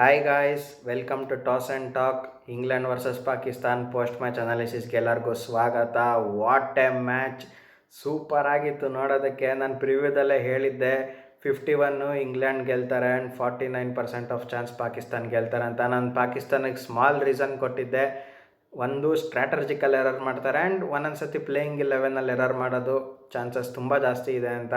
Hi guys, welcome to toss and talk. England versus Pakistan post match ಅನಾಲಿಸಿಸ್ಗೆ ಎಲ್ಲರಿಗೂ ಸ್ವಾಗತ. What A match! Super ಆಗಿತ್ತು ನೋಡೋದಕ್ಕೆ. ನಾನು ಪ್ರಿವ್ಯೂದಲ್ಲೇ ಹೇಳಿದ್ದೆ 51 ಇಂಗ್ಲೆಂಡ್ ಗೆಲ್ತಾರೆ ಆ್ಯಂಡ್ 49% ಆಫ್ ಚಾನ್ಸ್ ಪಾಕಿಸ್ತಾನ್ ಗೆಲ್ತಾರೆ ಅಂತ. ನಾನು ಪಾಕಿಸ್ತಾನಕ್ಕೆ ಸ್ಮಾಲ್ ರೀಸನ್ ಕೊಟ್ಟಿದ್ದೆ. ಒಂದು ಸ್ಟ್ರಾಟಜಿಕಲ್ ಎರರ್ ಮಾಡ್ತಾರೆ ಆ್ಯಂಡ್ ಒಂದೊಂದು ಸತಿ ಪ್ಲೇಯಿಂಗ್ 11ಅಲ್ಲಿ ಎರರ್ ಮಾಡೋದು ಚಾನ್ಸಸ್ ತುಂಬ ಜಾಸ್ತಿ ಇದೆ ಅಂತ.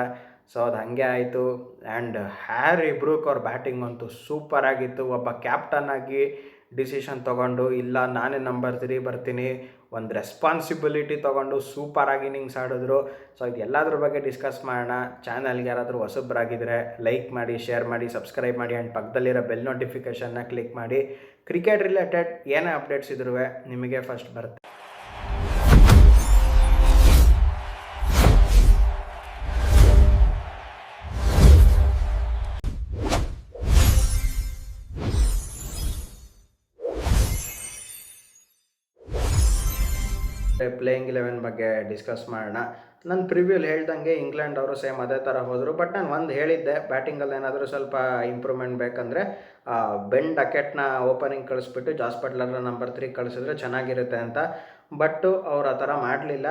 ಸೊ ಅದು ಹಾಗೆ ಆಯಿತು. ಆ್ಯಂಡ್ ಹ್ಯಾರಿ ಬ್ರೂಕ್ ಅವ್ರ ಬ್ಯಾಟಿಂಗ್ ಅಂತೂ ಸೂಪರ್ ಆಗಿತ್ತು. ಒಬ್ಬ ಕ್ಯಾಪ್ಟನ್ ಆಗಿ ಡಿಸಿಷನ್ ತೊಗೊಂಡು, ಇಲ್ಲ ನಾನೇ ನಂಬರ್ 3 ಬರ್ತೀನಿ, ಒಂದು ರೆಸ್ಪಾನ್ಸಿಬಿಲಿಟಿ ತೊಗೊಂಡು ಸೂಪರಾಗಿ ಇನ್ನಿಂಗ್ಸ್ ಆಡಿದ್ರು. ಸೊ ಇದು ಎಲ್ಲದ್ರ ಬಗ್ಗೆ ಡಿಸ್ಕಸ್ ಮಾಡೋಣ. ಚಾನಲ್ಗೆ ಯಾರಾದರೂ ಹೊಸಬ್ರಾಗಿದ್ದರೆ ಲೈಕ್ ಮಾಡಿ, ಶೇರ್ ಮಾಡಿ, ಸಬ್ಸ್ಕ್ರೈಬ್ ಮಾಡಿ ಆ್ಯಂಡ್ ಪಕ್ಕದಲ್ಲಿರೋ ಬೆಲ್ ನೋಟಿಫಿಕೇಷನ್ನ ಕ್ಲಿಕ್ ಮಾಡಿ. ಕ್ರಿಕೆಟ್ ರಿಲೇಟೆಡ್ ಏನೇ ಅಪ್ಡೇಟ್ಸ್ ಇದ್ರೂ ನಿಮಗೆ ಫಸ್ಟ್ ಬರುತ್ತೆ. ಪ್ಲೇಯಿಂಗ್ 11 ಬಗ್ಗೆ ಡಿಸ್ಕಸ್ ಮಾಡೋಣ. ನನ್ನ ಪ್ರಿವ್ಯೂಲಿ ಹೇಳ್ದಂಗೆ ಇಂಗ್ಲೆಂಡ್ ಅವರು ಸೇಮ್ ಅದೇ ಥರ ಹೋದರು. ಬಟ್ ನಾನು ಒಂದು ಹೇಳಿದ್ದೆ, ಬ್ಯಾಟಿಂಗಲ್ಲಿ ಏನಾದರೂ ಸ್ವಲ್ಪ ಇಂಪ್ರೂವ್ಮೆಂಟ್ ಬೇಕಂದರೆ ಬೆನ್ ಡಕೆಟ್ನ ಓಪನಿಂಗ್ ಕಳಿಸ್ಬಿಟ್ಟು ಜಾಸ್ ಬಟ್ಲರ್ನ ನಂಬರ್ 3 ಕಳಿಸಿದ್ರೆ ಚೆನ್ನಾಗಿರುತ್ತೆ ಅಂತ. ಬಟ್ಟು ಅವ್ರು ಆ ಥರ ಮಾಡಲಿಲ್ಲ.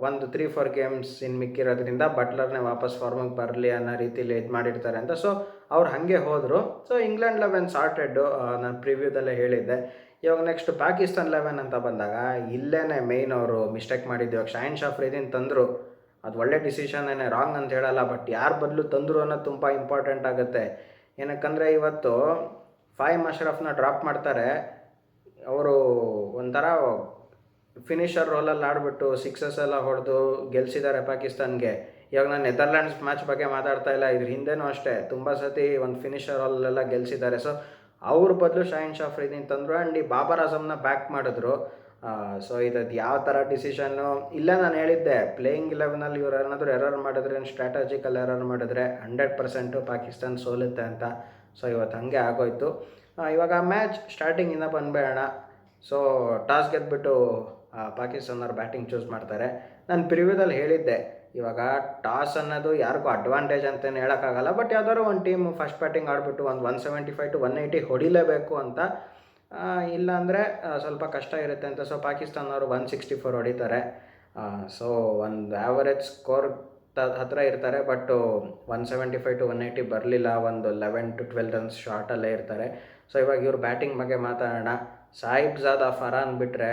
ಒಂದು 3-4 ಗೇಮ್ಸ್ ಇನ್ನು ಮಿಕ್ಕಿರೋದ್ರಿಂದ ಬಟ್ಲರ್ನೇ ವಾಪಸ್ ಫಾರ್ಮಿಗೆ ಬರಲಿ ಅನ್ನೋ ರೀತಿಲಿ ಇದು ಮಾಡಿರ್ತಾರೆ ಅಂತ. ಸೊ ಅವ್ರು ಹಾಗೆ ಹೋದರು. ಸೊ ಇಂಗ್ಲೆಂಡ್ 11 ಸಾರ್ಟೆಡ್ಡು, ನಾನು ಪ್ರಿವ್ಯೂದಲ್ಲೇ ಹೇಳಿದ್ದೆ. ಇವಾಗ ನೆಕ್ಸ್ಟ್ ಪಾಕಿಸ್ತಾನ್ 11 ಅಂತ ಬಂದಾಗ ಇಲ್ಲೇ ಮೇಯ್ನ್ ಅವರು ಮಿಸ್ಟೇಕ್ ಮಾಡಿದ್ದು. ಇವಾಗ ಶಾಹಿನ್ ಅಫ್ರಿದಿನ ತಂದರು, ಅದು ಒಳ್ಳೆ ಡಿಸಿಷನ್ನೇ, ರಾಂಗ್ ಅಂತ ಹೇಳಲ್ಲ. ಬಟ್ ಯಾರು ಬದಲು ತಂದರು ಅನ್ನೋದು ತುಂಬ ಇಂಪಾರ್ಟೆಂಟ್ ಆಗುತ್ತೆ. ಏನಕ್ಕಂದರೆ ಇವತ್ತು ಫೈಮ್ ಅಶ್ರಫ್ನ ಡ್ರಾಪ್ ಮಾಡ್ತಾರೆ. ಅವರು ಒಂಥರ ಫಿನಿಷರ್ ರೋಲಲ್ಲಿ ಆಡಿಬಿಟ್ಟು ಸಿಕ್ಸಸ್ ಎಲ್ಲ ಹೊಡೆದು ಗೆಲ್ಸಿದ್ದಾರೆ ಪಾಕಿಸ್ತಾನ್ಗೆ. ಇವಾಗ ನಾನು ನೆದರ್ಲ್ಯಾಂಡ್ಸ್ ಮ್ಯಾಚ್ ಬಗ್ಗೆ ಮಾತಾಡ್ತಾ ಇಲ್ಲ, ಇದ್ರ ಹಿಂದೆನೂ ಅಷ್ಟೇ ತುಂಬ ಸತಿ ಒಂದು ಫಿನಿಷರ್ ರೋಲಲ್ಲೆಲ್ಲ ಗೆಲ್ಸಿದ್ದಾರೆ. ಸೊ ಅವ್ರ ಬದಲು ಶಾಹಿನ್ ಅಫ್ರಿದಿನ ತಂದರು ಆ್ಯಂಡ್ ಈ ಬಾಬರ್ ಆಜಮ್ನ ಬ್ಯಾಕ್ ಮಾಡಿದ್ರು. ಸೊ ಇದದು ಯಾವ ಥರ ಡಿಸಿಷನ್ನು ಇಲ್ಲ. ನಾನು ಹೇಳಿದ್ದೆ ಪ್ಲೇಯಿಂಗ್ 11ಅಲ್ಲಿ ಇವ್ರು ಏನಾದರೂ ಎರರ್ ಮಾಡಿದ್ರೆ, ಸ್ಟ್ರಾಟಜಿಕಲ್ ಎರರ್ ಮಾಡಿದ್ರೆ 100% ಪಾಕಿಸ್ತಾನ ಸೋಲುತ್ತೆ ಅಂತ. ಸೊ ಇವತ್ತು ಹಾಗೆ ಆಗೋಯ್ತು. ಇವಾಗ ಮ್ಯಾಚ್ ಸ್ಟಾರ್ಟಿಂಗಿಂದ ಬಂದ್ಬೇಡ. ಸೊ ಟಾಸ್ ಗೆದ್ಬಿಟ್ಟು ಪಾಕಿಸ್ತಾನವ್ರು ಬ್ಯಾಟಿಂಗ್ ಚೂಸ್ ಮಾಡ್ತಾರೆ. ನಾನು ಪ್ರಿವ್ಯೂದಲ್ಲಿ ಹೇಳಿದ್ದೆ, ಇವಾಗ ಟಾಸ್ ಅನ್ನೋದು ಯಾರಿಗೂ ಅಡ್ವಾಂಟೇಜ್ ಅಂತಲೇ ಹೇಳೋಕ್ಕಾಗಲ್ಲ. ಬಟ್ ಯಾವ್ದಾದ್ರು ಒಂದು ಟೀಮ್ ಫಸ್ಟ್ ಬ್ಯಾಟಿಂಗ್ ಆಡಿಬಿಟ್ಟು ಒಂದು 175 to 180 ಹೊಡಿಲೇಬೇಕು ಅಂತ, ಇಲ್ಲಾಂದರೆ ಸ್ವಲ್ಪ ಕಷ್ಟ ಇರುತ್ತೆ ಅಂತ. ಸೊ ಪಾಕಿಸ್ತಾನವರು 164 ಹೊಡಿತಾರೆ. ಸೊ ಒಂದು ಆ್ಯಾವರೇಜ್ ಸ್ಕೋರ್ ಹತ್ರ ಇರ್ತಾರೆ. ಬಟ್ಟು 175 to 180 ಬರಲಿಲ್ಲ. ಒಂದು 11 to 12 ರನ್ಸ್ ಶಾರ್ಟಲ್ಲೇ ಇರ್ತಾರೆ. ಸೊ ಇವಾಗ ಇವ್ರು ಬ್ಯಾಟಿಂಗ್ ಬಗ್ಗೆ ಮಾತಾಡೋಣ. ಸಾಹಿಬ್ಜಾದಾ ಫರಾನ್ ಬಿಟ್ಟರೆ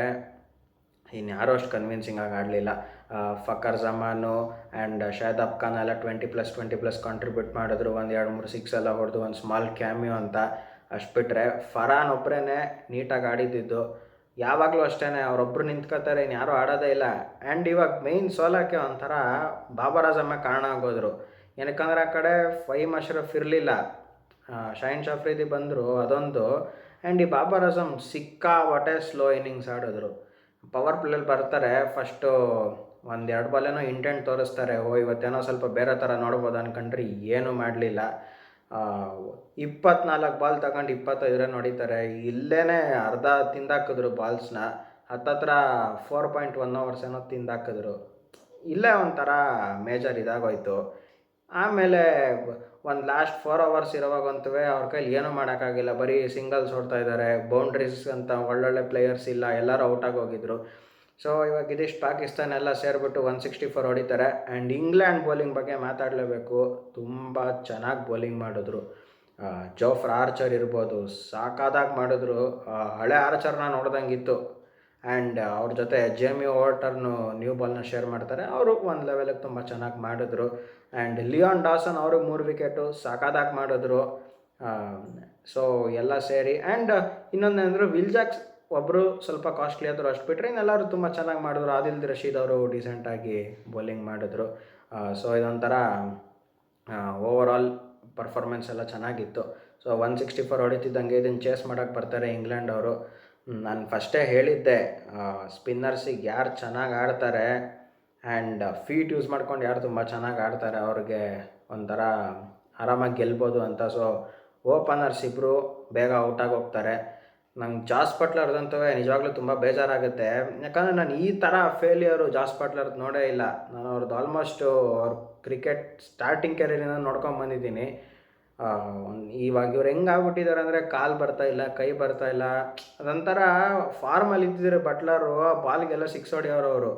ಇನ್ಯಾರೂ ಅಷ್ಟು ಕನ್ವಿನ್ಸಿಂಗ್ ಆಗಿ ಆಡಲಿಲ್ಲ. ಫಕರ್ ಜಮಾನು ಆ್ಯಂಡ್ ಶಾದಾಬ್ ಖಾನ್ ಎಲ್ಲ 20+20+ ಕಾಂಟ್ರಿಬ್ಯೂಟ್ ಮಾಡಿದ್ರು. ಒಂದು 2-3 ಸಿಕ್ಸ್ ಎಲ್ಲ ಹೊಡೆದು ಒಂದು ಸ್ಮಾಲ್ ಕ್ಯಾಮಿಯೋ ಅಂತ. ಅಷ್ಟು ಬಿಟ್ಟರೆ ಫರಾನ್ ಒಬ್ಬರೇ ನೀಟಾಗಿ ಆಡಿದ್ದು. ಯಾವಾಗಲೂ ಅಷ್ಟೇ ಅವರೊಬ್ಬರು ನಿಂತ್ಕೋತಾರೆ, ಇನ್ಯಾರೂ ಆಡೋದೇ ಇಲ್ಲ. ಆ್ಯಂಡ್ ಇವಾಗ ಮೇಯ್ನ್ ಸೋಲಕ್ಕೆ ಒಂಥರ ಬಾಬರ್ ಆಜಮ್ಮೇ ಕಾರಣ ಆಗೋದ್ರು. ಏನಕ್ಕಂದ್ರೆ ಆ ಕಡೆ ಫೈಮ್ ಅಶ್ರಫ್ ಇರಲಿಲ್ಲ, ಶಾಹಿನ್ ಅಫ್ರಿದಿ ಬಂದರು, ಅದೊಂದು. ಆ್ಯಂಡ್ ಈ ಬಾಬರ್ ಆಜಮ್ ಸಿಕ್ಕಾಪಟ್ಟೆ ಸ್ಲೋ ಇನ್ನಿಂಗ್ಸ್ ಆಡಿದ್ರು. ಪವರ್ ಪ್ಲೇಲಿ ಬರ್ತಾರೆ, ಫಸ್ಟು 1-2 ಬಾಲೇನೋ ಇಂಟೆಂಟ್ ತೋರಿಸ್ತಾರೆ, ಇವತ್ತೇನೋ ಸ್ವಲ್ಪ ಬೇರೆ ಥರ ನೋಡ್ಬೋದು ಅನ್ಕೊಂಡ್ರೆ ಏನೂ ಮಾಡಲಿಲ್ಲ. 24 ಬಾಲ್ ತಗೊಂಡು 25 ರನ್ ಹೊಡಿತಾರೆ. ಇಲ್ಲೇ ಅರ್ಧ ತಿಂದಾಕಿದ್ರು ಬಾಲ್ಸ್ನ. ಹತ್ತತ್ರ 4.1 overs ಏನೋ ತಿಂದಾಕಿದ್ರು. ಇಲ್ಲೇ ಒಂಥರ ಮೇಜರ್ ಇದಾಗೋಯ್ತು. ಆಮೇಲೆ ಒಂದು ಲಾಸ್ಟ್ 4 overs ಇರೋವಾಗಂತೂ ಅವ್ರ ಕೈಲಿ ಏನೂ ಮಾಡೋಕ್ಕಾಗಿಲ್ಲ. ಬರೀ ಸಿಂಗಲ್ಸ್ ಹೊಡ್ತಾ ಇದ್ದಾರೆ. ಬೌಂಡ್ರೀಸ್ ಅಂತ ಒಳ್ಳೊಳ್ಳೆ ಪ್ಲೇಯರ್ಸ್ ಇಲ್ಲ, ಎಲ್ಲರೂ ಔಟಾಗಿ ಹೋಗಿದ್ರು. ಸೊ ಇವಾಗ ಇದಿಷ್ಟು ಪಾಕಿಸ್ತಾನ ಎಲ್ಲ ಸೇರಿಬಿಟ್ಟು 164 ಹೊಡಿತಾರೆ. ಆ್ಯಂಡ್ ಇಂಗ್ಲೆಂಡ್ ಬೌಲಿಂಗ್ ಬಗ್ಗೆ ಮಾತಾಡಲೇಬೇಕು. ತುಂಬ ಚೆನ್ನಾಗಿ ಬೌಲಿಂಗ್ ಮಾಡಿದ್ರು. ಜೋಫ್ರಾ ಆರ್ಚರ್ ಇರ್ಬೋದು, ಸಾಕಾದಾಗಿ ಮಾಡಿದ್ರು. ಹಳೆ ಆರ್ಚರ್ನ ನೋಡ್ದಂಗಿತ್ತು. ಆ್ಯಂಡ್ ಅವ್ರ ಜೊತೆ ಜೇಮಿ ಓವರ್ಟರ್ನು ನ್ಯೂ ಬಾಲ್ನ ಶೇರ್ ಮಾಡ್ತಾರೆ. ಅವರು ಒಂದು ಲೆವೆಲಿಗೆ ತುಂಬ ಚೆನ್ನಾಗಿ ಮಾಡಿದ್ರು. ಆ್ಯಂಡ್ ಲಿಯಾನ್ ಡಾಸನ್ ಅವರು 3 ವಿಕೆಟು ಸಾಕಾದಾಗಿ ಮಾಡಿದ್ರು. ಸೊ ಎಲ್ಲ ಸೇರಿ. ಆ್ಯಂಡ್ ಇನ್ನೊಂದೇನೆಂದ್ರೆ ವಿಲ್ ಜಾಕ್ಸ್ ಒಬ್ಬರು ಸ್ವಲ್ಪ ಕಾಸ್ಟ್ಲಿ ಆದರು. ಅಷ್ಟು ಬಿಟ್ಟರೆ ಇನ್ನೆಲ್ಲರೂ ತುಂಬ ಚೆನ್ನಾಗಿ ಮಾಡಿದ್ರು. ಆದಿಲ್ ರಶೀದ್ ಅವರು ಡಿಸೆಂಟಾಗಿ ಬೌಲಿಂಗ್ ಮಾಡಿದ್ರು. ಸೊ ಇದೊಂಥರ ಓವರಾಲ್ ಪರ್ಫಾರ್ಮೆನ್ಸ್ ಎಲ್ಲ ಚೆನ್ನಾಗಿತ್ತು. ಸೊ 164 ಹೊಡಿತಿದ್ದಂಗೆ ಇದನ್ನು ಚೇಸ್ ಮಾಡೋಕ್ಕೆ ಬರ್ತಾರೆ ಇಂಗ್ಲೆಂಡ್ ಅವರು. ನಾನು ಫಸ್ಟೇ ಹೇಳಿದ್ದೆ, ಸ್ಪಿನ್ನರ್ಸಿಗೆ ಯಾರು ಚೆನ್ನಾಗಿ ಆಡ್ತಾರೆ ಆ್ಯಂಡ್ ಫೀಟ್ ಯೂಸ್ ಮಾಡ್ಕೊಂಡು ಯಾರು ತುಂಬ ಚೆನ್ನಾಗಿ ಆಡ್ತಾರೆ ಅವ್ರಿಗೆ ಒಂಥರ ಆರಾಮಾಗಿ ಗೆಲ್ಬೋದು ಅಂತ. ಸೊ ಓಪನರ್ಸ್ ಇಬ್ಬರು ಬೇಗ ಔಟಾಗಿ ಹೋಗ್ತಾರೆ. ನಂಗೆ ಜಾಸ್ ಬಟ್ಲರ್ದಂತೂ ನಿಜವಾಗ್ಲೂ ತುಂಬ ಬೇಜಾರಾಗುತ್ತೆ. ಯಾಕಂದರೆ ನಾನು ಈ ಥರ ಫೇಲ್ಯೂರು ಜಾಸ್ ಬಟ್ಲರ್ದು ನೋಡೇ ಇಲ್ಲ. ನಾನು ಅವ್ರದ್ದು ಆಲ್ಮೋಸ್ಟು ಅವ್ರ ಕ್ರಿಕೆಟ್ ಸ್ಟಾರ್ಟಿಂಗ್ ಕೆರಿಯರಿಂದ ನೋಡ್ಕೊಂಡು ಬಂದಿದ್ದೀನಿ. ಇವಾಗ ಇವ್ರು ಹೆಂಗೆ ಆಗ್ಬಿಟ್ಟಿದ್ದಾರೆ ಅಂದರೆ ಕಾಲು ಬರ್ತಾ ಇಲ್ಲ, ಕೈ ಬರ್ತಾ ಇಲ್ಲ. ಅದೊಂಥರ ಫಾರ್ಮಲ್ಲಿ ಇದ್ದಿದ್ರು ಬಟ್ಲರು, ಬಾಲ್ಗೆಲ್ಲ ಸಿಕ್ಸ್ ಹೊಡೆಯೋರು ಅವರು.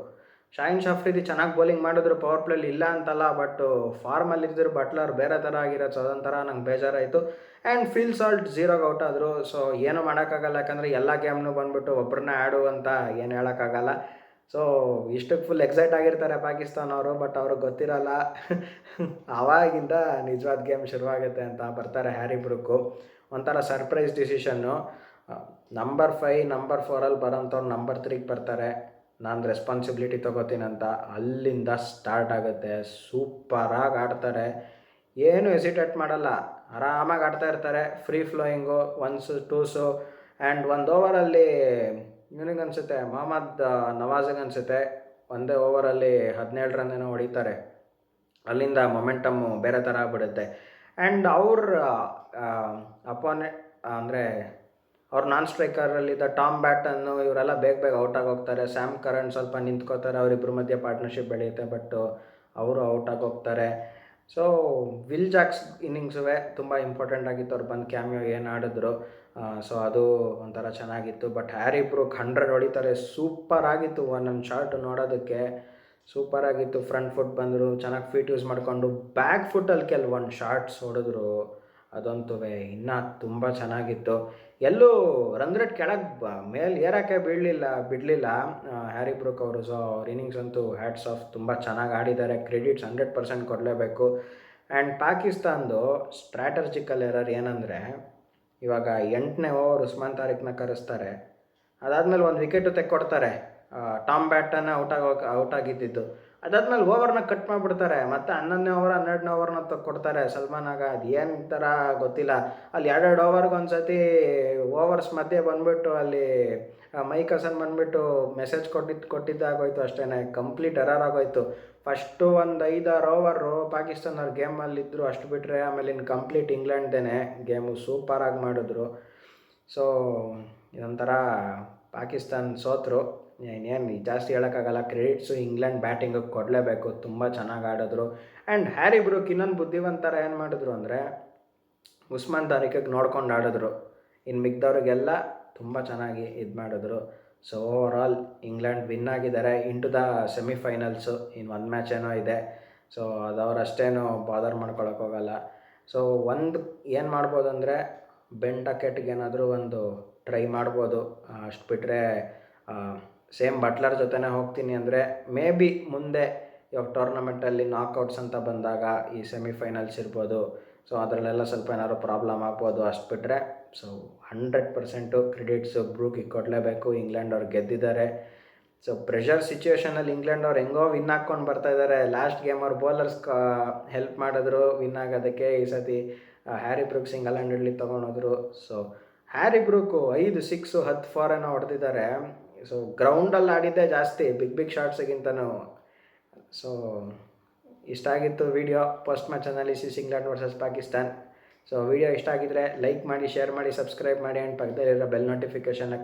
ಶಾಹಿನ್ ಶಾಫ್ರಿದಿ ಚೆನ್ನಾಗಿ ಬೌಲಿಂಗ್ ಮಾಡಿದ್ರು ಪವರ್ ಪ್ಲೇಲಿ, ಇಲ್ಲ ಅಂತಲ್ಲ, ಬಟ್ ಫಾರ್ಮಲ್ಲಿ ಇದ್ದಿದ್ರು ಬಟ್ಲರ್ ಬೇರೆ ಥರ ಆಗಿರೋದು. ಸೊ ಅದೊಂಥರ ನಂಗೆ ಬೇಜಾರಾಯಿತು. ಆ್ಯಂಡ್ ಫಿಲ್ ಸಾಲ್ಟ್ 0ಗೆ ಔಟ್ ಆದರು. ಸೊ ಏನೂ ಮಾಡೋಕ್ಕಾಗಲ್ಲ, ಯಾಕಂದರೆ ಎಲ್ಲ ಗೇಮ್ನು ಬಂದುಬಿಟ್ಟು ಒಬ್ಬರನ್ನ ಆಡು ಅಂತ ಏನು ಹೇಳೋಕ್ಕಾಗಲ್ಲ. ಸೊ ಇಷ್ಟಕ್ಕೆ ಫುಲ್ ಎಕ್ಸೈಟ್ ಆಗಿರ್ತಾರೆ ಪಾಕಿಸ್ತಾನ ಅವರು, ಬಟ್ ಅವ್ರಿಗೆ ಗೊತ್ತಿರಲ್ಲ ಆವಾಗಿಂದ ನಿಜವಾದ ಗೇಮ್ ಶುರುವಾಗುತ್ತೆ ಅಂತ. ಬರ್ತಾರೆ ಹ್ಯಾರಿ ಬ್ರೂಕು, ಒಂಥರ ಸರ್ಪ್ರೈಸ್ ಡಿಸಿಷನ್ನು. ನಂಬರ್ 5 ನಂಬರ್ 4ಅಲ್ಲಿ ಬರೋಂಥವ್ರು ನಂಬರ್ 3ಗೆ ಬರ್ತಾರೆ, ನಾನು ರೆಸ್ಪಾನ್ಸಿಬಿಲಿಟಿ ತೊಗೋತೀನಂತ. ಅಲ್ಲಿಂದ ಸ್ಟಾರ್ಟ್ ಆಗುತ್ತೆ. ಸೂಪರಾಗಿ ಆಡ್ತಾರೆ, ಏನು ಎಸಿಟೇಟ್ ಮಾಡಲ್ಲ, ಆರಾಮಾಗಿ ಆಡ್ತಾ ಇರ್ತಾರೆ. Free flowing, ones twos. And ಒಂದು ಓವರಲ್ಲಿ ಇವನಿಗೆ ಅನಿಸುತ್ತೆ ಮೊಹಮ್ಮದ್ ನವಾಜ್ಗೆ ಅನಿಸುತ್ತೆ ಒಂದೇ ಓವರಲ್ಲಿ 17 ರನ್ ಏನೋ ಹೊಡಿತಾರೆ. ಅಲ್ಲಿಂದ ಮೊಮೆಂಟಮ್ಮು ಬೇರೆ ಥರ ಆಗ್ಬಿಡುತ್ತೆ. ಆ್ಯಂಡ್ ಅವ್ರ ಅಂದರೆ ಅವ್ರ ನಾನ್ ಸ್ಟ್ರೈಕರಲ್ಲಿದ್ದ ಟಾಮ್ ಬ್ಯಾಟನ್ನು ಇವರೆಲ್ಲ ಬೇಗ ಬೇಗ ಔಟಾಗಿ ಹೋಗ್ತಾರೆ. ಸ್ಯಾಮ್ ಕರಣ್ ಸ್ವಲ್ಪ ನಿಂತ್ಕೋತಾರೆ, ಅವರಿಬ್ಬರ ಮಧ್ಯೆ ಪಾರ್ಟ್ನರ್ಶಿಪ್ ಬೆಳೆಯುತ್ತೆ, ಬಟ್ ಅವರು ಔಟಾಗಿ ಹೋಗ್ತಾರೆ. ಸೊ ವಿಲ್ ಜಾಕ್ಸ್ ಇನ್ನಿಂಗ್ಸುವೆ ತುಂಬ ಇಂಪಾರ್ಟೆಂಟ್ ಆಗಿತ್ತು, ಅವ್ರು ಬಂದು ಕ್ಯಾಮಿಯೋ ಏನು ಆಡಿದ್ರು. ಸೊ ಅದು ಒಂಥರ ಚೆನ್ನಾಗಿತ್ತು. ಬಟ್ ಹ್ಯಾರಿ ಬ್ರೂಕ್ 100 ಹೊಡಿತಾರೆ, ಸೂಪರ್ ಆಗಿತ್ತು. ಒಂದೊಂದು ಶಾಟ್ ನೋಡೋದಕ್ಕೆ ಸೂಪರಾಗಿತ್ತು. ಫ್ರಂಟ್ ಫುಟ್ ಬಂದರು, ಚೆನ್ನಾಗಿ ಫೀಟ್ ಯೂಸ್ ಮಾಡಿಕೊಂಡು ಬ್ಯಾಕ್ ಫುಟ್ಟಲ್ಲಿ ಕೆಲವೊಂದು ಶಾಟ್ಸ್ ಹೊಡೆದ್ರು, ಅದಂತೂ ಇನ್ನೂ ತುಂಬ ಚೆನ್ನಾಗಿತ್ತು. ಎಲ್ಲೂ ರನ್ ರೇಟ್ ಕೆಳಗೆ ಮೇಲೆ ಏರೋಕ್ಕೆ ಬಿಡಲಿಲ್ಲ ಹ್ಯಾರಿ ಬ್ರೂಕ್ ಅವರು. ಸೊ ಅವ್ರ ಇನ್ನಿಂಗ್ಸ್ ಅಂತೂ ಹ್ಯಾಟ್ಸ್ ಆಫ್, ತುಂಬ ಚೆನ್ನಾಗಿ ಆಡಿದ್ದಾರೆ, ಕ್ರೆಡಿಟ್ಸ್ 100% ಕೊಡಲೇಬೇಕು. ಆ್ಯಂಡ್ ಪಾಕಿಸ್ತಾನದು ಸ್ಟ್ರಾಟಜಿಕಲ್ ಎರರ್ ಏನಂದರೆ, ಇವಾಗ 8ನೇ ಓವರ್ ಉಸ್ಮಾನ್ ತಾರಿಕ್ನ ಕರೆಸ್ತಾರೆ, ಅದಾದಮೇಲೆ ಒಂದು ವಿಕೆಟು ತೆಕ್ಕೊಡ್ತಾರೆ, ಟಾಮ್ ಬ್ಯಾಟನ್ನ ಔಟಾಗಿದ್ದು. ಅದಾದ್ಮೇಲೆ ಓವರ್ನ ಕಟ್ ಮಾಡಿಬಿಡ್ತಾರೆ, ಮತ್ತು 11ನೇ ಓವರ್ 12ನೇ ಓವರ್ನ ಕೊಡ್ತಾರೆ ಸಲ್ಮಾನಾಗ. ಅದು ಏನು ಥರ ಗೊತ್ತಿಲ್ಲ. ಅಲ್ಲಿ 2 ಓವರ್ಗೆ ಒಂದು ಸತಿ ಓವರ್ಸ್ ಮಧ್ಯೆ ಬಂದುಬಿಟ್ಟು ಅಲ್ಲಿ ಮೈಕ್ ಹಸನ್ ಬಂದುಬಿಟ್ಟು ಮೆಸೇಜ್ ಕೊಟ್ಟಿದ್ದಾಗೋಯ್ತು ಅಷ್ಟೇ. ಕಂಪ್ಲೀಟ್ ಎರರ್ ಆಗೋಯ್ತು. ಫಸ್ಟು ಒಂದು 5-6 ಓವರು ಪಾಕಿಸ್ತಾನವ್ರು ಗೇಮಲ್ಲಿದ್ದರು, ಅಷ್ಟು ಬಿಟ್ಟರೆ ಆಮೇಲೆ ಇನ್ನು ಕಂಪ್ಲೀಟ್ ಇಂಗ್ಲೆಂಡ್ದೇ ಗೇಮು ಸೂಪರಾಗಿ ಮಾಡಿದ್ರು. ಸೊ ಇದೊಂಥರ ಪಾಕಿಸ್ತಾನ ಸೋತರು, ಇನ್ನೇನು ಜಾಸ್ತಿ ಹೇಳೋಕ್ಕಾಗಲ್ಲ. ಕ್ರೆಡಿಟ್ಸು ಇಂಗ್ಲೆಂಡ್ ಬ್ಯಾಟಿಂಗಿಗೆ ಕೊಡಲೇಬೇಕು, ತುಂಬ ಚೆನ್ನಾಗಿ ಆಡಿದ್ರು. ಆ್ಯಂಡ್ ಹ್ಯಾರಿ ಬ್ರೂಕ್ ಇನ್ನೊಂದು ಬುದ್ಧಿವಂತರ ಏನು ಮಾಡಿದ್ರು ಅಂದರೆ, ಉಸ್ಮಾನ್ ತಾರಿಕಿಗೆ ನೋಡ್ಕೊಂಡು ಆಡಿದ್ರು, ಇನ್ನು ಮಿಕ್ದವ್ರಿಗೆಲ್ಲ ತುಂಬ ಚೆನ್ನಾಗಿ ಇದು ಮಾಡಿದ್ರು. ಸೊ ಓವರಾಲ್ ಇಂಗ್ಲೆಂಡ್ ವಿನ್ ಆಗಿದ್ದಾರೆ ಇಂಟು ದ ಸೆಮಿಫೈನಲ್ಸು. ಇನ್ನು ಒಂದು ಮ್ಯಾಚ್ ಏನೋ ಇದೆ, ಸೊ ಅದು ಅವ್ರು ಅಷ್ಟೇನು ಬಾದರ್ ಮಾಡ್ಕೊಳಕ್ಕೋಗಲ್ಲ. ಸೊ ಒಂದು ಏನು ಮಾಡ್ಬೋದು ಅಂದರೆ, ಬೆನ್ ಡಕೆಟ್ಗೆ ಏನಾದರೂ ಒಂದು ಟ್ರೈ ಮಾಡ್ಬೋದು. ಅಷ್ಟು ಬಿಟ್ಟರೆ ಸೇಮ್ ಬಟ್ಲರ್ ಜೊತೆನೇ ಹೋಗ್ತೀನಿ ಅಂದರೆ ಮೇ ಬಿ ಮುಂದೆ ಇವಾಗ ಟೂರ್ನಮೆಂಟಲ್ಲಿ ನಾಕ್ಔಟ್ಸ್ ಅಂತ ಬಂದಾಗ ಈ ಸೆಮಿಫೈನಲ್ಸ್ ಇರ್ಬೋದು, ಸೊ ಅದರಲ್ಲೆಲ್ಲ ಸ್ವಲ್ಪ ಏನಾದ್ರು ಪ್ರಾಬ್ಲಮ್ ಆಗ್ಬೋದು. ಅಷ್ಟು ಬಿಟ್ಟರೆ ಸೊ 100% ಕ್ರೆಡಿಟ್ಸು ಬ್ರೂಕಿಗೆ ಕೊಡಲೇಬೇಕು. ಇಂಗ್ಲೆಂಡ್ ಅವ್ರು ಗೆದ್ದಿದ್ದಾರೆ. ಸೊ ಪ್ರೆಷರ್ ಸಿಚುವೇಷನಲ್ಲಿ ಇಂಗ್ಲೆಂಡ್ ಅವ್ರು ಹೆಂಗೋ ವಿನ್ ಹಾಕ್ಕೊಂಡು ಬರ್ತಾಯಿದ್ದಾರೆ. ಲಾಸ್ಟ್ ಗೇಮ್ ಅವ್ರು ಬೌಲರ್ಸ್ ಹೆಲ್ಪ್ ಮಾಡಿದ್ರು ವಿನ್ ಆಗೋದಕ್ಕೆ. ಈ ಸತಿ ಹ್ಯಾರಿ ಬ್ರೂಕ್ ಸಿಂಗಲ್ ಹ್ಯಾಂಡೆಡ್ಲಿ ತೊಗೊಂಡೋದ್ರು. ಸೊ ಹ್ಯಾರಿ ಬ್ರೂಕು 5 6 10 4 ಏನೋ ಹೊಡೆದಿದ್ದಾರೆ. ಸೊ ಗ್ರೌಂಡಲ್ಲಿ ಆಡಿದ್ದೇ ಜಾಸ್ತಿ ಬಿಗ್ ಶಾಟ್ಸಿಗಿಂತನೂ. ಸೊ ಇಷ್ಟ ಆಗಿತ್ತು video, post match analysis England versus Pakistan. So video ಇಷ್ಟ ಆಗಿದ್ರೆ ಲೈಕ್ ಮಾಡಿ, ಶೇರ್ ಮಾಡಿ, ಸಬ್ಸ್ಕ್ರೈಬ್ ಮಾಡಿ, ಆ್ಯಂಡ್ ಪಕ್ಕದಲ್ಲಿರೋ ಬೆಲ್ ನೋಟಿಫಿಕೇಷನ್ನ